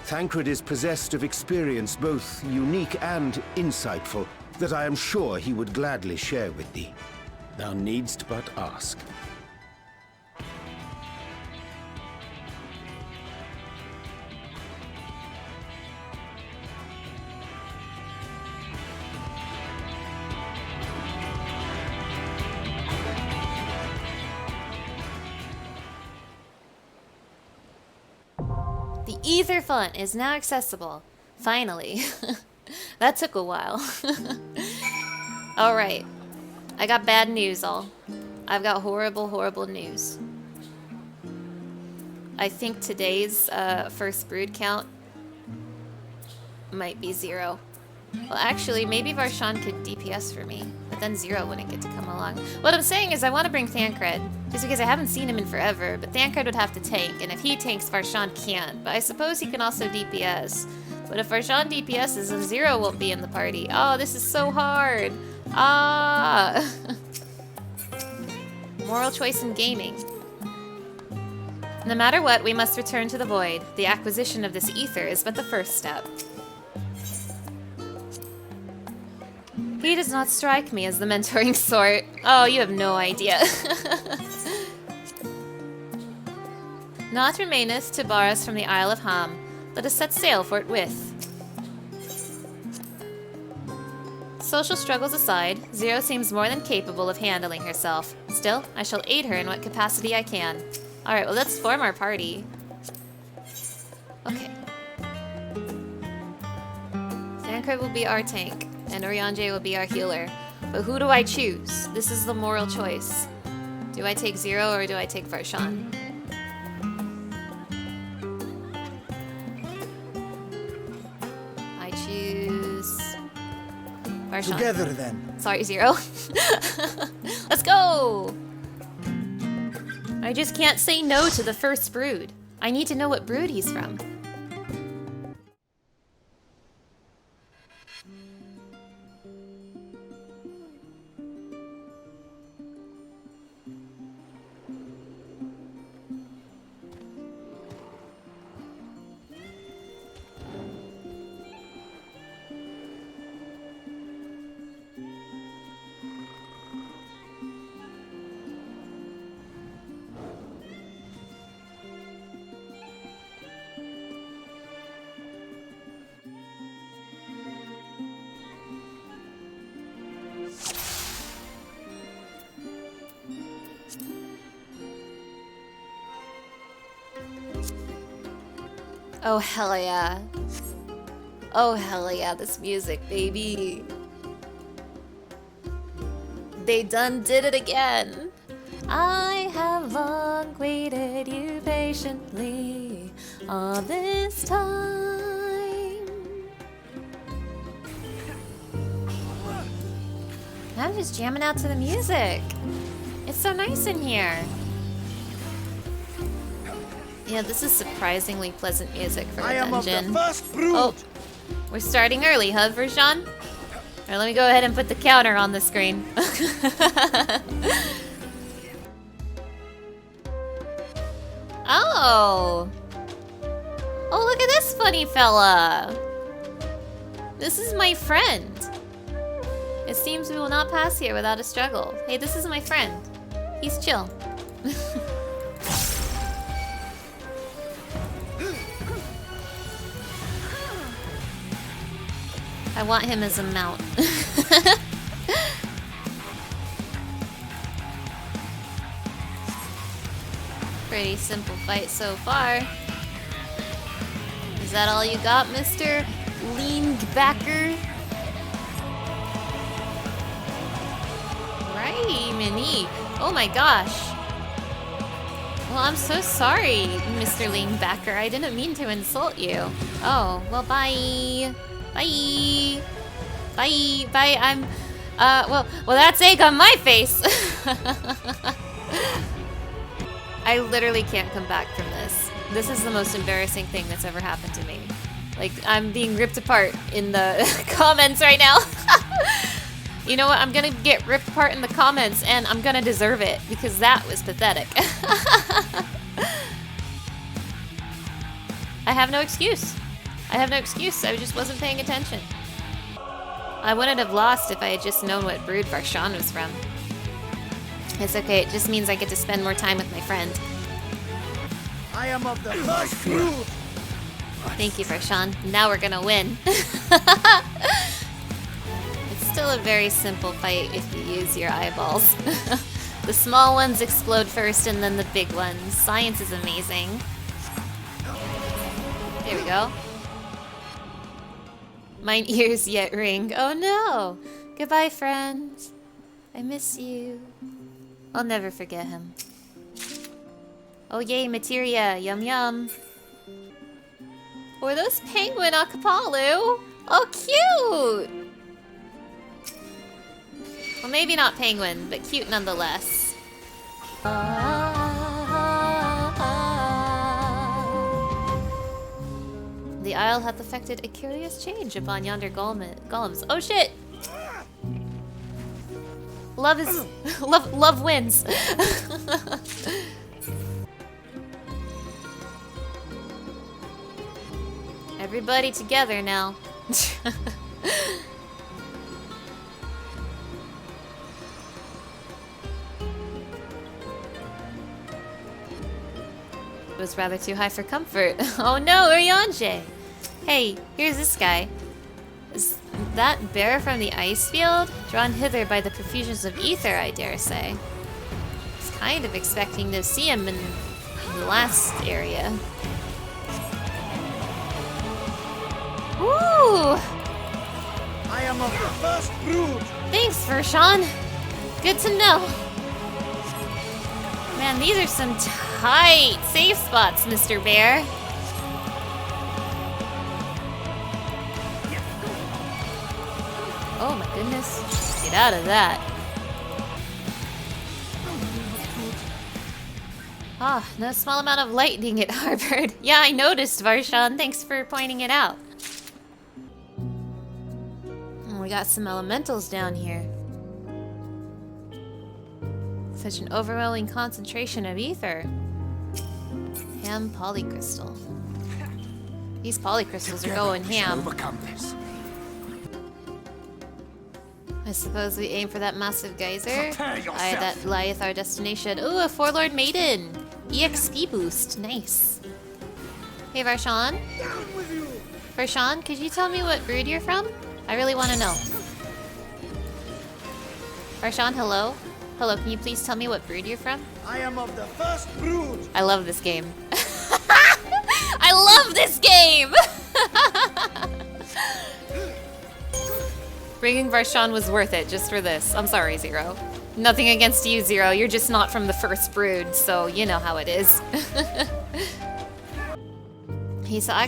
Thancred is possessed of experience both unique and insightful that I am sure he would gladly share with thee. Thou needst but ask. The Aetherfont is now accessible. Finally. That took a while. Alright. I got bad news, all. I've got horrible, horrible news. I think today's first brood count might be 0. Well, actually, maybe Varshan could DPS for me, but then 0 wouldn't get to come along. What I'm saying is I want to bring Thancred, just because I haven't seen him in forever, but Thancred would have to tank, and if he tanks, Varshan can't. But I suppose he can also DPS. But if Varshan DPSs, then 0 won't be in the party. Oh, this is so hard. Ah! Moral choice in gaming. No matter what, we must return to the Void. The acquisition of this ether is but the first step. He does not strike me as the mentoring sort. Oh, you have no idea. Naught remaineth to bar us from the Isle of Ham. Let us set sail for it with. Social struggles aside, Zero seems more than capable of handling herself. Still, I shall aid her in what capacity I can. Alright, well let's form our party. Okay. Thancred will be our tank, and Urianger will be our healer. But who do I choose? This is the moral choice. Do I take Zero or do I take Varshan? I choose Varshan. Together then. Sorry, Zero. Let's go! I just can't say no to the first brood. I need to know what brood he's from. Oh hell yeah. Oh hell yeah, this music, baby. They done did it again. I have long waited you patiently all this time. I'm just jamming out to the music. It's so nice in here. Yeah, this is surprisingly pleasant music for a dungeon. I am of the first brood. Oh, we're starting early, huh, Varshan? Alright, let me go ahead and put the counter on the screen. Oh! Oh, look at this funny fella! This is my friend. It seems we will not pass here without a struggle. Hey, this is my friend. He's chill. I want him as a mount. Pretty simple fight so far. Is that all you got, Mr. Leanbacker? Right, Minnie. Oh my gosh. Well, I'm so sorry, Mr. Leanbacker. I didn't mean to insult you. Oh, well, bye. Bye. Bye. Bye. I'm, well, that's egg on my face. I literally can't come back from this. This is the most embarrassing thing that's ever happened to me. Like, I'm being ripped apart in the comments right now. You know what? I'm gonna get ripped apart in the comments, and I'm gonna deserve it, because that was pathetic. I have no excuse. I have no excuse. I just wasn't paying attention. I wouldn't have lost if I had just known what brood Varshan was from. It's okay. It just means I get to spend more time with my friend. I am of the first brood. Thank you, Varshan. Now we're gonna win. It's still a very simple fight if you use your eyeballs. The small ones explode first and then the big ones. Science is amazing. There we go. Mine ears yet ring. Oh no! Goodbye, friends. I miss you. I'll never forget him. Oh yay, materia. Yum yum. Were those penguin Akapalu? Oh, cute! Well, maybe not penguin, but cute nonetheless. The isle hath effected a curious change upon yonder golems. Oh shit! Love is love wins. Everybody together now. It was rather too high for comfort. Oh no, Urianger! Hey, here's this guy. Is that bear from the ice field? Drawn hither by the profusions of ether, I dare say. I was kind of expecting to see him in the last area. Woo! I am of the first brood. Thanks, Vershawn. Good to know. Man, these are some tight safe spots, Mr. Bear. Oh my goodness. Get out of that. Ah, no small amount of lightning it harbored. Yeah, I noticed, Varshawn. Thanks for pointing it out. Oh, we got some elementals down here. Such an overwhelming concentration of ether. Ham polycrystal. These polycrystals are going ham. Overcome this. I suppose we aim for that massive geyser. Aye, that lieth our destination. Ooh, a Forlord Maiden! EXP boost, nice. Hey Varshawn? Varshawn, could you tell me what brood you're from? I really want to know. Varshawn, hello? Hello, can you please tell me what brood you're from? I am of the first brood. I love this game. I love this game! Bringing Varshawn was worth it just for this. I'm sorry, Zero. Nothing against you, Zero. You're just not from the first brood, so you know how it is. Hey, so I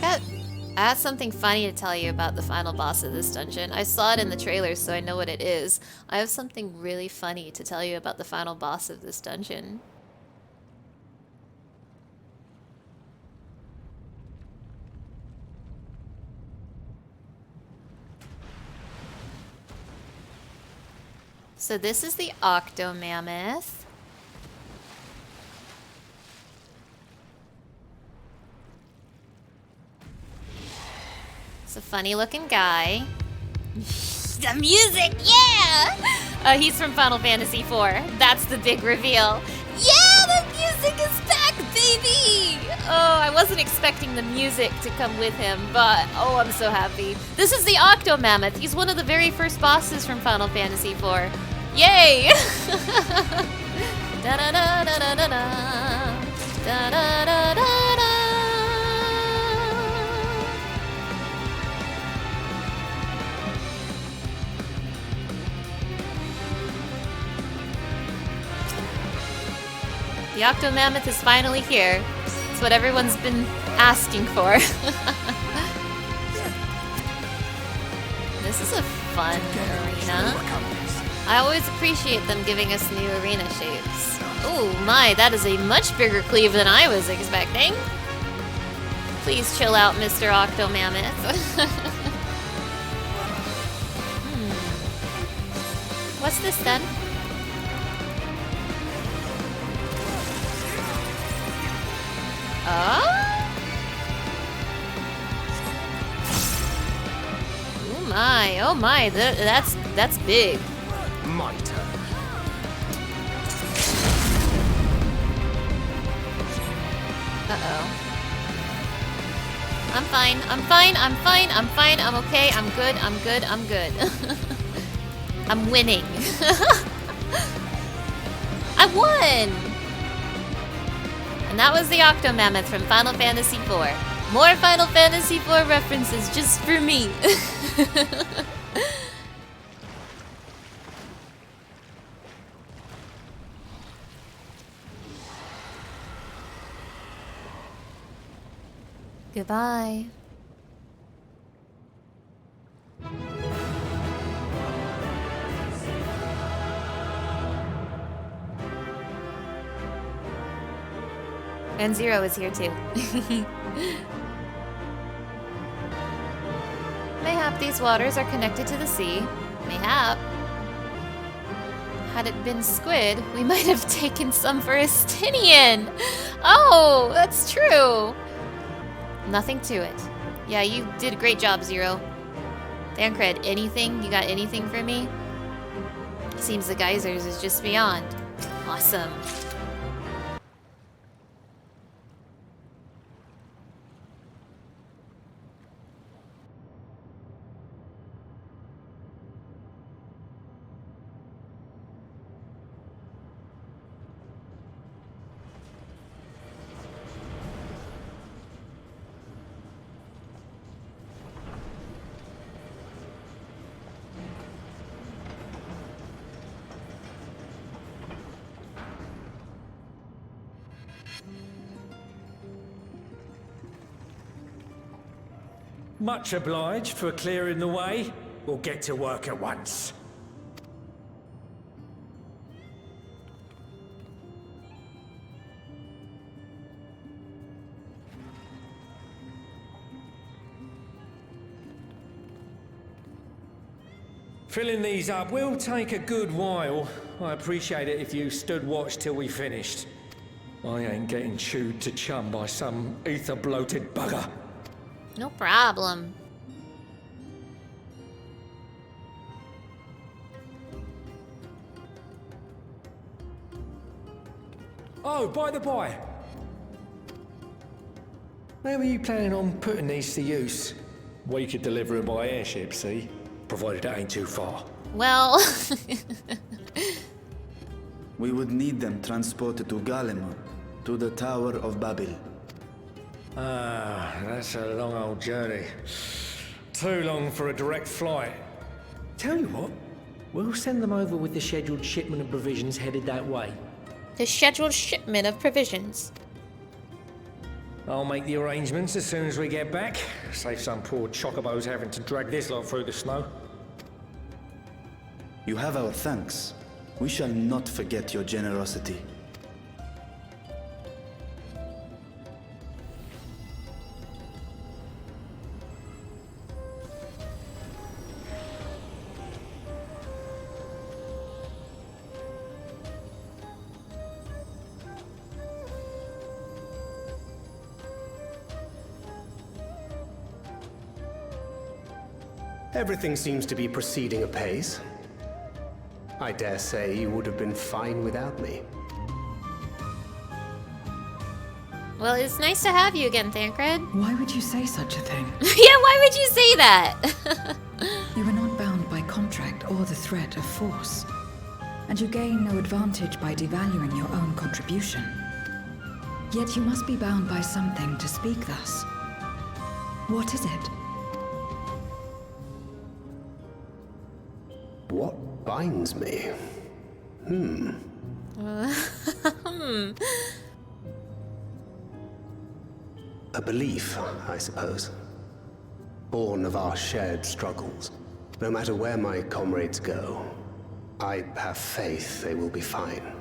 have something funny to tell you about the final boss of this dungeon. I saw it in the trailer, so I know what it is. I have something really funny to tell you about the final boss of this dungeon. So this is the Octomammoth. It's a funny looking guy. The music, yeah! He's from Final Fantasy IV. That's the big reveal. Yeah, the music is back, baby! Oh, I wasn't expecting the music to come with him, but oh, I'm so happy. This is the Octomammoth. He's one of the very first bosses from Final Fantasy IV. Yay! Da da da da da da da da da da da. The Octomammoth is finally here. It's what everyone's been asking for. This is a fun arena. I always appreciate them giving us new arena shapes. Oh my, that is a much bigger cleave than I was expecting. Please chill out, Mr. Octomammoth. What's this then? Oh? Oh my, that's big. My turn. Uh-oh. I'm fine, I'm fine, I'm fine, I'm fine, I'm okay, I'm good, I'm good, I'm good. I'm winning. I won! And that was the Octomammoth from Final Fantasy IV. More Final Fantasy IV references just for me. Goodbye. And Zero is here too. Mayhap these waters are connected to the sea. Mayhap. Had it been squid, we might have taken some for Estinien. Oh, that's true. Nothing to it. Yeah, you did a great job, Zero. Thancred, anything? You got anything for me? Seems the geysers is just beyond. Awesome. Much obliged for clearing the way. We'll get to work at once. Filling these up will take a good while. I appreciate it if you stood watch till we finished. I ain't getting chewed to chum by some ether-bloated bugger. No problem. Oh, by the by. Where were you planning on putting these to use? We could deliver them by airship, see? Provided it ain't too far. Well... We would need them transported to Galemon, to the Tower of Babel. Ah, that's a long old journey. Too long for a direct flight. Tell you what, we'll send them over with the scheduled shipment of provisions headed that way. The scheduled shipment of provisions. I'll make the arrangements as soon as we get back. Save some poor chocobos having to drag this lot through the snow. You have our thanks. We shall not forget your generosity. Everything seems to be proceeding apace. I dare say you would have been fine without me. Well, it's nice to have you again, Thancred. Why would you say such a thing? Yeah, why would you say that? You are not bound by contract or the threat of force. And you gain no advantage by devaluing your own contribution. Yet you must be bound by something to speak thus. What is it? What binds me? A belief, I suppose. Born of our shared struggles. No matter where my comrades go, I have faith they will be fine.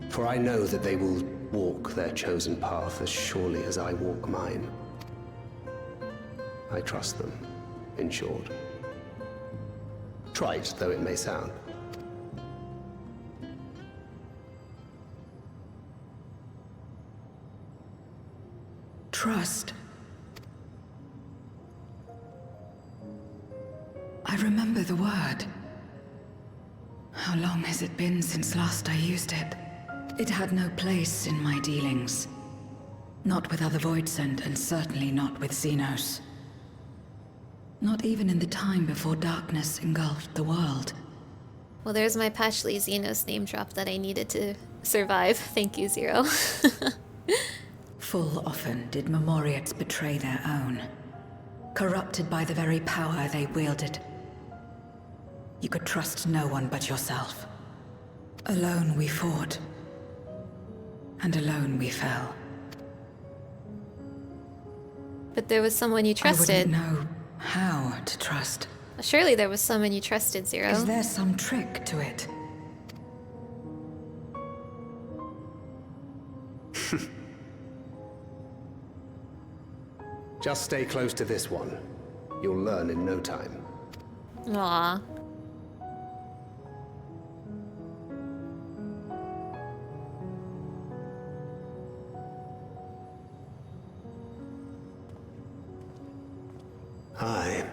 For I know that they will walk their chosen path as surely as I walk mine. I trust them, in short. Trite though it may sound. Trust. I remember the word. How long has it been since last I used it? It had no place in my dealings. Not with other Voidsent, and certainly not with Xenos. Not even in the time before darkness engulfed the world. Well, there's my Pashley Xenos name drop that I needed to survive. Thank you, Zero. Full often did Memoriates betray their own, corrupted by the very power they wielded. You could trust no one but yourself. Alone we fought, and alone we fell. But there was someone you trusted. I wouldn't know how to trust. Surely there was someone you trusted, Zero. Is there some trick to it? Just stay close to this one. You'll learn in no time. Aw. Aye,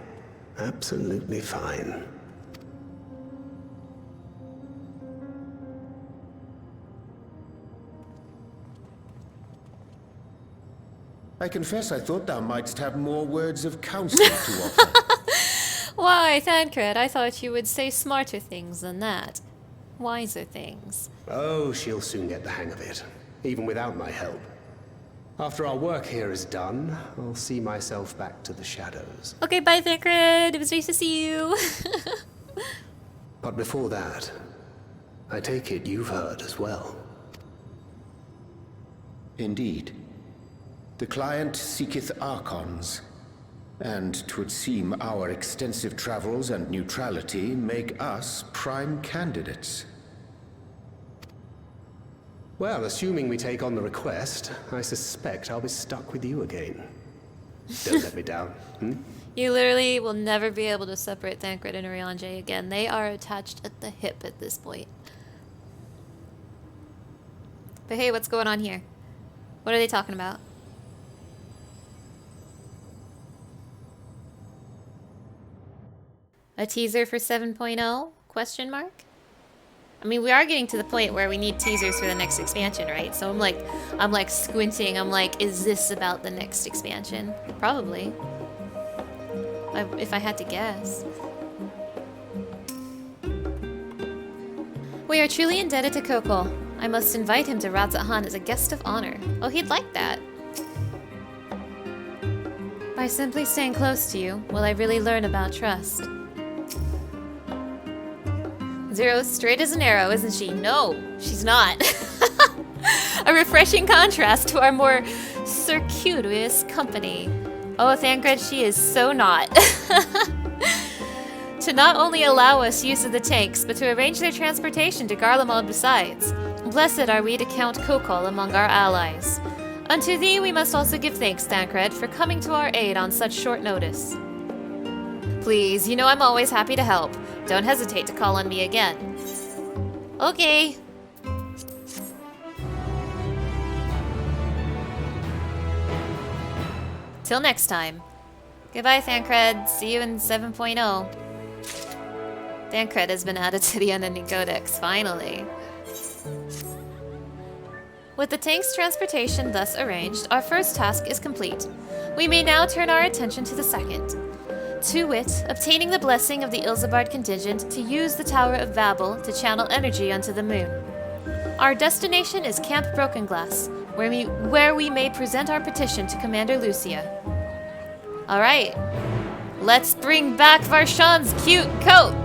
absolutely fine. I confess I thought thou mightst have more words of counsel to offer. Why, Thancred, I thought you would say smarter things than that. Wiser things. Oh, she'll soon get the hang of it, even without my help. After our work here is done, I'll see myself back to the shadows. Okay, bye, Thancred. It was nice to see you. But before that, I take it you've heard as well. Indeed. The client seeketh Archons, And 'twould seem our extensive travels and neutrality make us prime candidates. Well, assuming we take on the request, I suspect I'll be stuck with you again. Don't let me down, hmm? You literally will never be able to separate Thancred and Urianger again. They are attached at the hip at this point. But hey, what's going on here? What are they talking about? A teaser for 7.0? Question mark? I mean, we are getting to the point where we need teasers for the next expansion, right? So I'm like squinting. I'm like, is this about the next expansion? Probably. If I had to guess. We are truly indebted to Kokol. I must invite him to Radzat-Han as a guest of honor. Oh, he'd like that. By simply staying close to you, will I really learn about trust? Zero's straight as an arrow, isn't she? No, she's not. A refreshing contrast to our more circuitous company. Oh, Thancred, she is so not. To not only allow us use of the tanks, but to arrange their transportation to Garlemald besides. Blessed are we to count Kokol among our allies. Unto thee we must also give thanks, Thancred, for coming to our aid on such short notice. Please, you know I'm always happy to help. Don't hesitate to call on me again. Okay. Till next time. Goodbye, Thancred. See you in 7.0. Thancred has been added to the Unending Codex, finally. With the tank's transportation thus arranged, our first task is complete. We may now turn our attention to the second. To wit, obtaining the blessing of the Ilzabard contingent to use the Tower of Babel to channel energy onto the moon. Our destination is Camp Broken Glass, where we may present our petition to Commander Lucia. Alright, let's bring back Varshan's cute coat!